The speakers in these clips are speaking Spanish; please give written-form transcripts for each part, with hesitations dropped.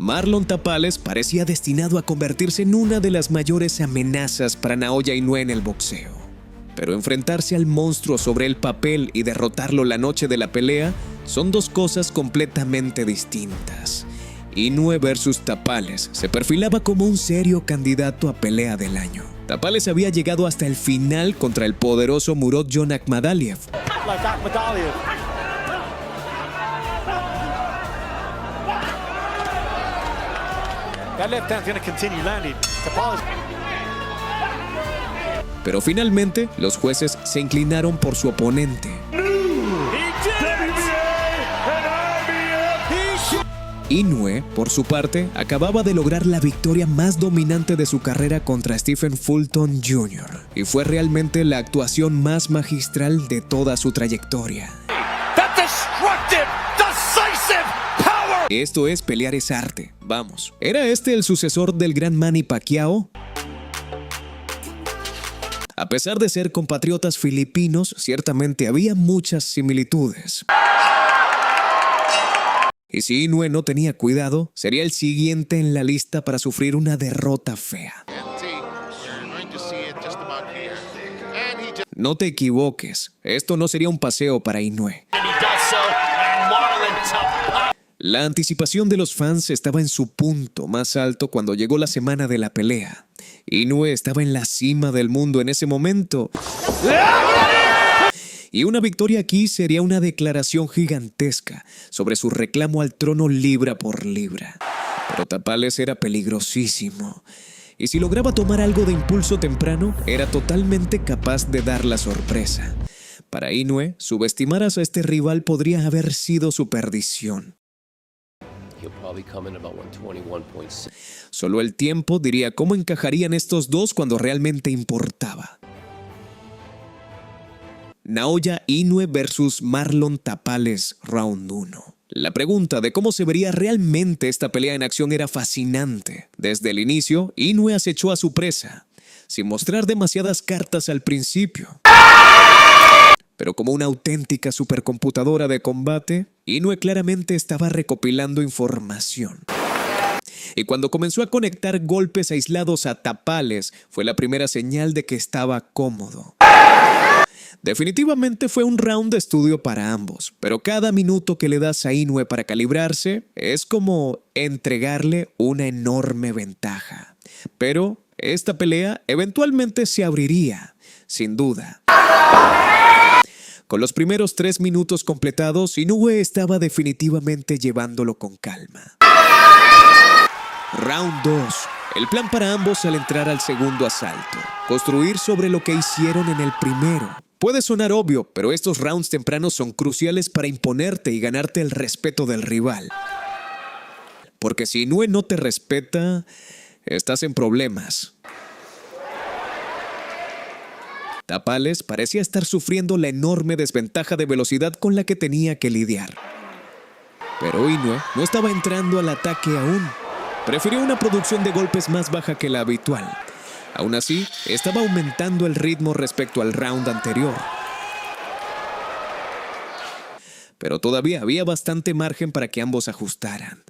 Marlon Tapales parecía destinado a convertirse en una de las mayores amenazas para Naoya Inoue en el boxeo. Pero enfrentarse al monstruo sobre el papel y derrotarlo la noche de la pelea son dos cosas completamente distintas. Inoue versus Tapales se perfilaba como un serio candidato a pelea del año. Tapales había llegado hasta el final contra el poderoso Murodjon Akhmadaliev. Pero finalmente, los jueces se inclinaron por su oponente. Inoue, por su parte, acababa de lograr la victoria más dominante de su carrera contra Stephen Fulton Jr. y fue realmente la actuación más magistral de toda su trayectoria. Esto es pelear es arte, vamos. ¿Era este el sucesor del gran Manny Pacquiao? A pesar de ser compatriotas filipinos, ciertamente había muchas similitudes. Y si Inoue no tenía cuidado, sería el siguiente en la lista para sufrir una derrota fea. No te equivoques, esto no sería un paseo para Inoue. La anticipación de los fans estaba en su punto más alto cuando llegó la semana de la pelea. Inoue estaba en la cima del mundo en ese momento. Y una victoria aquí sería una declaración gigantesca sobre su reclamo al trono libra por libra. Pero Tapales era peligrosísimo. Y si lograba tomar algo de impulso temprano, era totalmente capaz de dar la sorpresa. Para Inoue, subestimar a este rival podría haber sido su perdición. Solo el tiempo diría cómo encajarían estos dos cuando realmente importaba. Naoya Inoue versus Marlon Tapales, round 1. La pregunta de cómo se vería realmente esta pelea en acción era fascinante. Desde el inicio, Inoue acechó a su presa, sin mostrar demasiadas cartas al principio. Pero como una auténtica supercomputadora de combate, Inoue claramente estaba recopilando información. Y cuando comenzó a conectar golpes aislados a Tapales, fue la primera señal de que estaba cómodo. Definitivamente fue un round de estudio para ambos, pero cada minuto que le das a Inoue para calibrarse es como entregarle una enorme ventaja. Pero esta pelea eventualmente se abriría, sin duda. Con los primeros 3 minutos completados, Inoue estaba definitivamente llevándolo con calma. Round 2. El plan para ambos al entrar al segundo asalto. Construir sobre lo que hicieron en el primero. Puede sonar obvio, pero estos rounds tempranos son cruciales para imponerte y ganarte el respeto del rival. Porque si Inoue no te respeta, estás en problemas. Tapales parecía estar sufriendo la enorme desventaja de velocidad con la que tenía que lidiar. Pero Inoue no estaba entrando al ataque aún. Prefirió una producción de golpes más baja que la habitual. Aún así, estaba aumentando el ritmo respecto al round anterior. Pero todavía había bastante margen para que ambos ajustaran.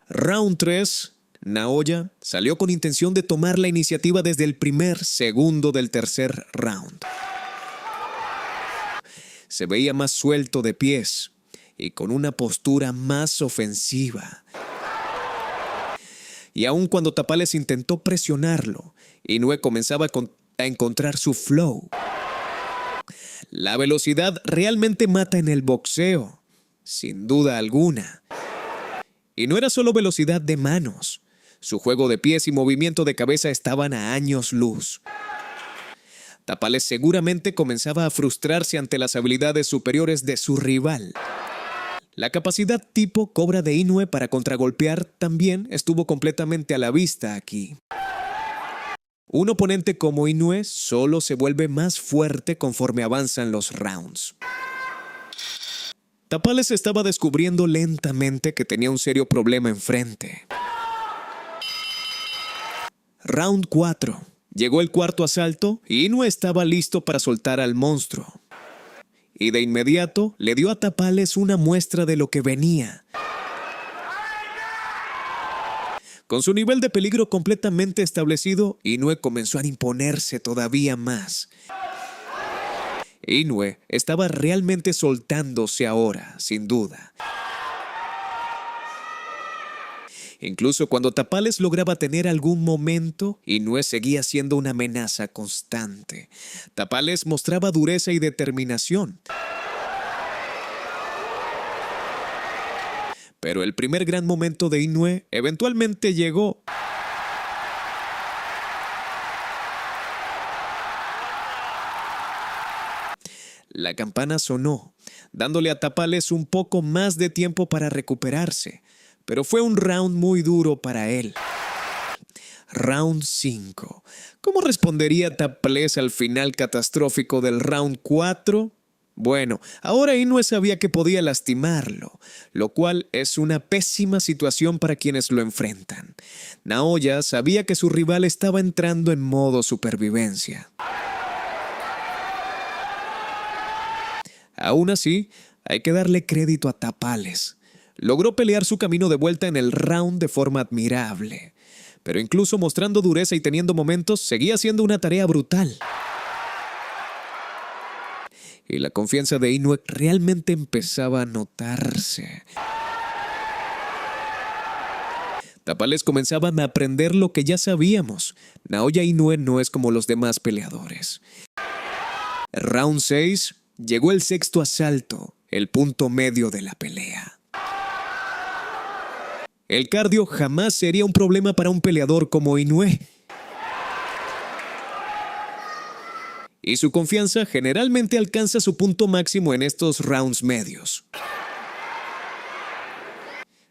Round 3. Naoya salió con intención de tomar la iniciativa desde el primer segundo del tercer round. Se veía más suelto de pies y con una postura más ofensiva. Y aun cuando Tapales intentó presionarlo, Inoue comenzaba a encontrar su flow. La velocidad realmente mata en el boxeo, sin duda alguna. Y no era solo velocidad de manos. Su juego de pies y movimiento de cabeza estaban a años luz. Tapales seguramente comenzaba a frustrarse ante las habilidades superiores de su rival. La capacidad tipo cobra de Inoue para contragolpear también estuvo completamente a la vista aquí. Un oponente como Inoue solo se vuelve más fuerte conforme avanzan los rounds. Tapales estaba descubriendo lentamente que tenía un serio problema enfrente. Round 4. Llegó el cuarto asalto y Inoue estaba listo para soltar al monstruo. Y de inmediato le dio a Tapales una muestra de lo que venía. Con su nivel de peligro completamente establecido, Inoue comenzó a imponerse todavía más. Inoue estaba realmente soltándose ahora, sin duda. Incluso cuando Tapales lograba tener algún momento, Inoue seguía siendo una amenaza constante. Tapales mostraba dureza y determinación. Pero el primer gran momento de Inoue eventualmente llegó. La campana sonó, dándole a Tapales un poco más de tiempo para recuperarse, pero fue un round muy duro para él. Round 5. ¿Cómo respondería Tapales al final catastrófico del round 4? Bueno, ahora Inoue sabía que podía lastimarlo, lo cual es una pésima situación para quienes lo enfrentan. Naoya sabía que su rival estaba entrando en modo supervivencia. Aún así, hay que darle crédito a Tapales. Logró pelear su camino de vuelta en el round de forma admirable, pero incluso mostrando dureza y teniendo momentos, seguía siendo una tarea brutal. Y la confianza de Inoue realmente empezaba a notarse. Tapales comenzaba a aprender lo que ya sabíamos. Naoya Inoue no es como los demás peleadores. Round 6. Llegó el sexto asalto, el punto medio de la pelea. El cardio jamás sería un problema para un peleador como Inoue. Y su confianza generalmente alcanza su punto máximo en estos rounds medios.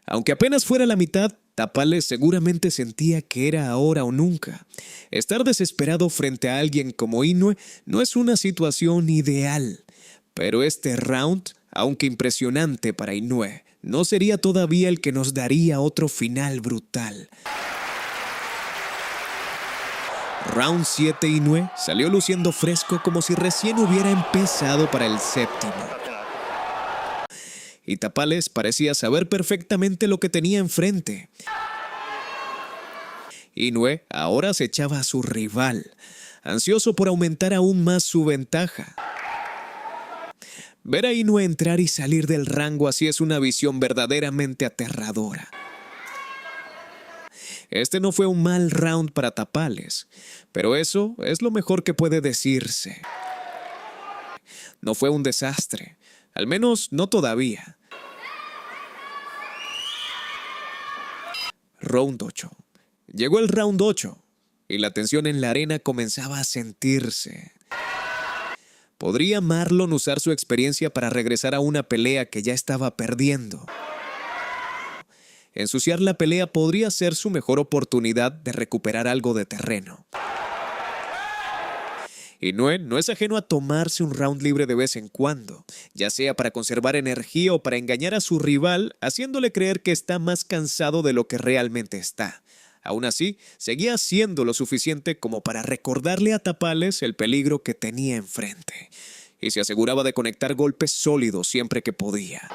Aunque apenas fuera la mitad, Tapales seguramente sentía que era ahora o nunca. Estar desesperado frente a alguien como Inoue no es una situación ideal. Pero este round, aunque impresionante para Inoue, no sería todavía el que nos daría otro final brutal. Round 7 Inoue salió luciendo fresco como si recién hubiera empezado para el séptimo. Y Tapales parecía saber perfectamente lo que tenía enfrente. Inoue ahora acechaba a su rival, ansioso por aumentar aún más su ventaja. Ver a Inoue entrar y salir del rango así es una visión verdaderamente aterradora. Este no fue un mal round para Tapales, pero eso es lo mejor que puede decirse. No fue un desastre, al menos no todavía. Round 8. Llegó el round 8 y la tensión en la arena comenzaba a sentirse. ¿Podría Marlon usar su experiencia para regresar a una pelea que ya estaba perdiendo? Ensuciar la pelea podría ser su mejor oportunidad de recuperar algo de terreno. Inoue no es ajeno a tomarse un round libre de vez en cuando, ya sea para conservar energía o para engañar a su rival, haciéndole creer que está más cansado de lo que realmente está. Aún así, seguía haciendo lo suficiente como para recordarle a Tapales el peligro que tenía enfrente, y se aseguraba de conectar golpes sólidos siempre que podía.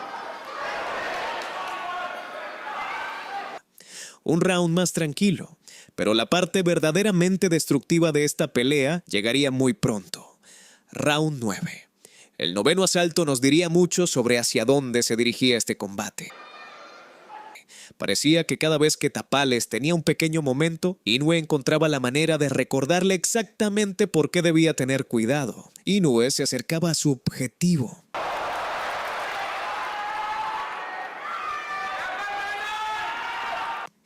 Un round más tranquilo, pero la parte verdaderamente destructiva de esta pelea llegaría muy pronto. Round 9. El noveno asalto nos diría mucho sobre hacia dónde se dirigía este combate. Parecía que cada vez que Tapales tenía un pequeño momento, Inoue encontraba la manera de recordarle exactamente por qué debía tener cuidado. Inoue se acercaba a su objetivo.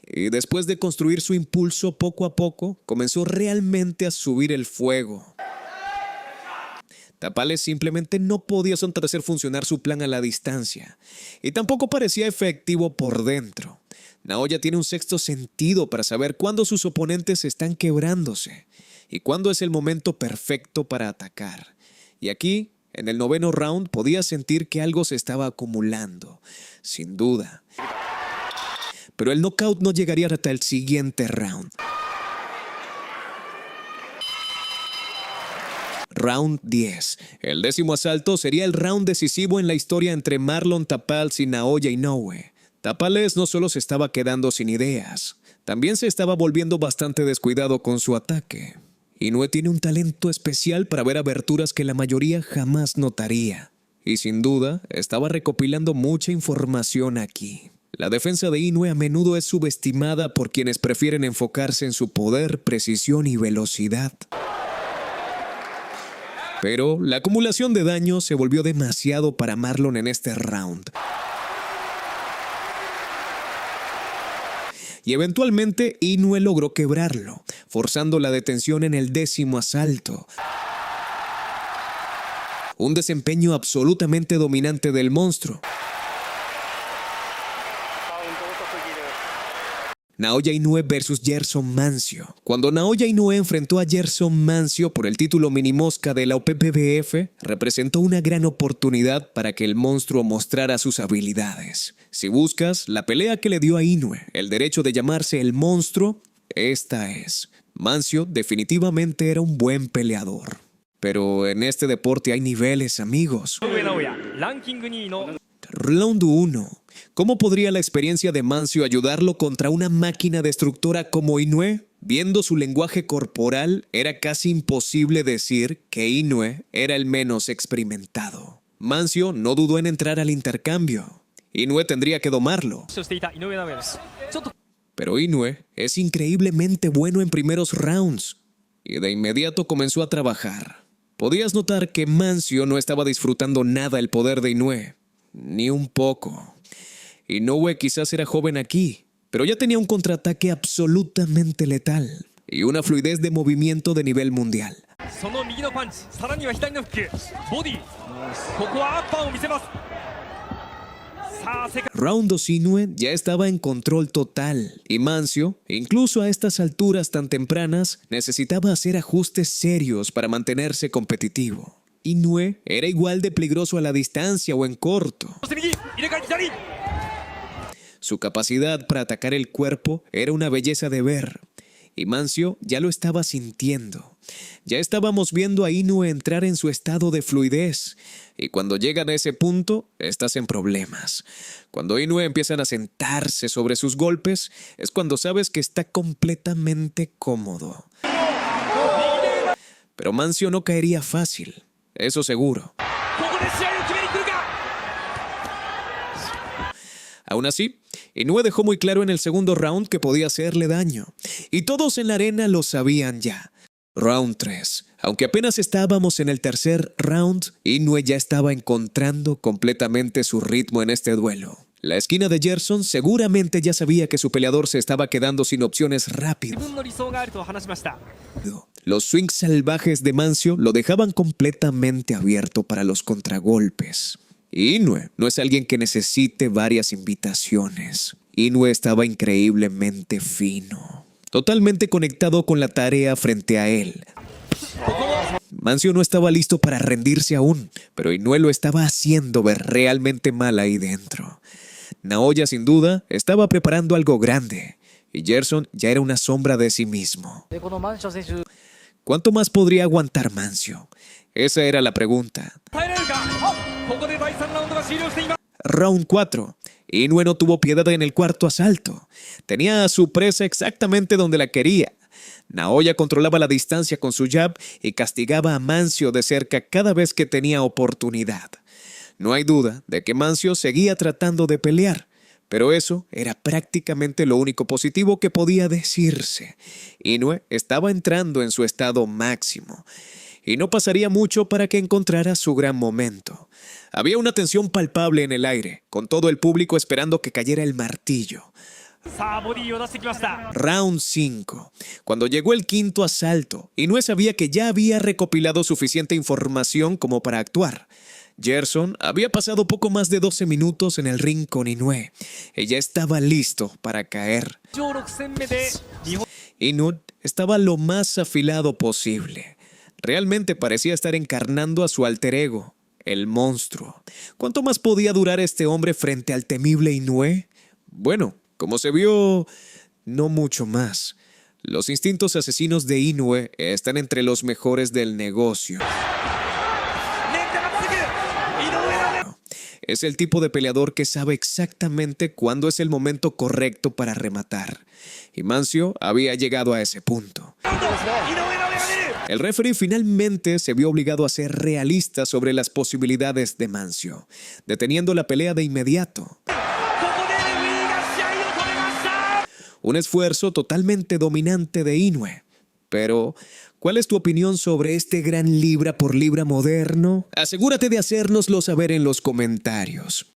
Y después de construir su impulso poco a poco, comenzó realmente a subir el fuego. Tapales simplemente no podía hacer funcionar su plan a la distancia, y tampoco parecía efectivo por dentro. Naoya tiene un sexto sentido para saber cuándo sus oponentes están quebrándose y cuándo es el momento perfecto para atacar. Y aquí, en el noveno round, podía sentir que algo se estaba acumulando, sin duda. Pero el knockout no llegaría hasta el siguiente round. Round 10. El 10º asalto sería el round decisivo en la historia entre Marlon Tapales y Naoya Inoue. Tapales no solo se estaba quedando sin ideas, también se estaba volviendo bastante descuidado con su ataque. Inoue tiene un talento especial para ver aberturas que la mayoría jamás notaría. Y sin duda, estaba recopilando mucha información aquí. La defensa de Inoue a menudo es subestimada por quienes prefieren enfocarse en su poder, precisión y velocidad. Pero la acumulación de daño se volvió demasiado para Marlon en este round. Y eventualmente Inoue logró quebrarlo, forzando la detención en el 10º asalto. Un desempeño absolutamente dominante del monstruo. Naoya Inoue vs Gerson Mancio. Cuando Naoya Inoue enfrentó a Gerson Mancio por el título minimosca de la OPPBF, representó una gran oportunidad para que el monstruo mostrara sus habilidades. Si buscas la pelea que le dio a Inoue el derecho de llamarse el monstruo, esta es. Mancio definitivamente era un buen peleador. Pero en este deporte hay niveles, amigos. Round 1. ¿Cómo podría la experiencia de Mancio ayudarlo contra una máquina destructora como Inoue? Viendo su lenguaje corporal, era casi imposible decir que Inoue era el menos experimentado. Mancio no dudó en entrar al intercambio. Inoue tendría que domarlo. Pero Inoue es increíblemente bueno en primeros rounds, y de inmediato comenzó a trabajar. Podías notar que Mancio no estaba disfrutando nada el poder de Inoue. Ni un poco. Inoue quizás era joven aquí, pero ya tenía un contraataque absolutamente letal y una fluidez de movimiento de nivel mundial. Round 2. Inoue ya estaba en control total y Mancio, incluso a estas alturas tan tempranas, necesitaba hacer ajustes serios para mantenerse competitivo. Inoue era igual de peligroso a la distancia o en corto. Su capacidad para atacar el cuerpo era una belleza de ver, y Mancio ya lo estaba sintiendo. Ya estábamos viendo a Inoue entrar en su estado de fluidez, y cuando llegan a ese punto, estás en problemas. Cuando Inoue empiezan a sentarse sobre sus golpes, es cuando sabes que está completamente cómodo. Pero Mancio no caería fácil. Eso seguro. Aún así, Inoue dejó muy claro en el segundo round que podía hacerle daño. Y todos en la arena lo sabían ya. Round 3. Aunque apenas estábamos en el tercer round, Inoue ya estaba encontrando completamente su ritmo en este duelo. La esquina de Gerson seguramente ya sabía que su peleador se estaba quedando sin opciones rápidas. Los swings salvajes de Mancio lo dejaban completamente abierto para los contragolpes. Inoue no es alguien que necesite varias invitaciones. Inoue estaba increíblemente fino, totalmente conectado con la tarea frente a él. Mancio no estaba listo para rendirse aún, pero Inoue lo estaba haciendo ver realmente mal ahí dentro. Naoya, sin duda, estaba preparando algo grande, y Gerson ya era una sombra de sí mismo. ¿Cuánto más podría aguantar Mancio? Esa era la pregunta. Round 4. Inoue no tuvo piedad en el cuarto asalto. Tenía a su presa exactamente donde la quería. Naoya controlaba la distancia con su jab y castigaba a Mancio de cerca cada vez que tenía oportunidad. No hay duda de que Mancio seguía tratando de pelear, pero eso era prácticamente lo único positivo que podía decirse. Inoue estaba entrando en su estado máximo, y no pasaría mucho para que encontrara su gran momento. Había una tensión palpable en el aire, con todo el público esperando que cayera el martillo. Round 5. Cuando llegó el quinto asalto, Inoue sabía que ya había recopilado suficiente información como para actuar. Gerson había pasado poco más de 12 minutos en el ring con Inoue. Ella estaba listo para caer. Inoue estaba lo más afilado posible. Realmente parecía estar encarnando a su alter ego, el monstruo. ¿Cuánto más podía durar este hombre frente al temible Inoue? Bueno, como se vio, no mucho más. Los instintos asesinos de Inoue están entre los mejores del negocio. Es el tipo de peleador que sabe exactamente cuándo es el momento correcto para rematar. Y Mancio había llegado a ese punto. El referee finalmente se vio obligado a ser realista sobre las posibilidades de Mancio, deteniendo la pelea de inmediato. Un esfuerzo totalmente dominante de Inoue. Pero, ¿cuál es tu opinión sobre este gran libra por libra moderno? Asegúrate de hacérnoslo saber en los comentarios.